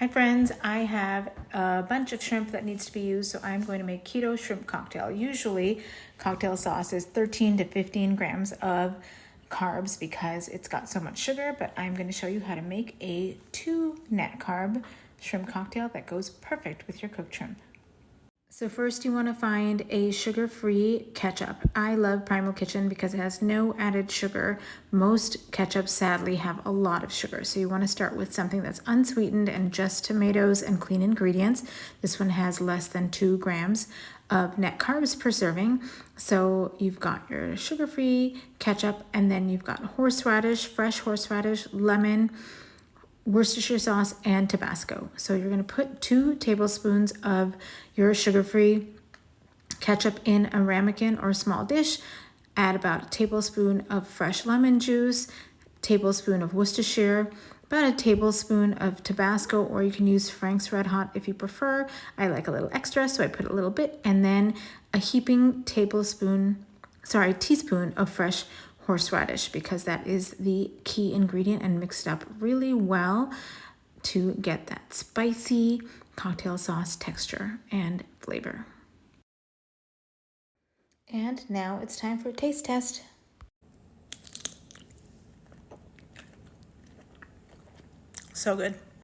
Hi friends, I have a bunch of shrimp that needs to be used, so I'm going to make keto shrimp cocktail. Usually cocktail sauce is 13 to 15 grams of carbs because it's got so much sugar, but I'm going to show you how to make a 2 net carb shrimp cocktail that goes perfect with your cooked shrimp. So first you want to find a sugar-free ketchup. I love Primal Kitchen because it has no added sugar. Most ketchups sadly have a lot of sugar. So you want to start with something that's unsweetened and just tomatoes and clean ingredients. This one has less than 2 grams of net carbs per serving. So you've got your sugar-free ketchup, and then you've got horseradish, fresh horseradish, lemon, Worcestershire sauce, and Tabasco. So you're going to put 2 tablespoons of your sugar-free ketchup in a ramekin or a small dish. Add about a tablespoon of fresh lemon juice, tablespoon of Worcestershire, about a tablespoon of Tabasco, or you can use Frank's Red Hot if you prefer. I like a little extra, so I put a little bit, and then a heaping teaspoon of fresh horseradish, because that is the key ingredient, and mix it up really well to get that spicy cocktail sauce texture and flavor. And now it's time for a taste test. So good.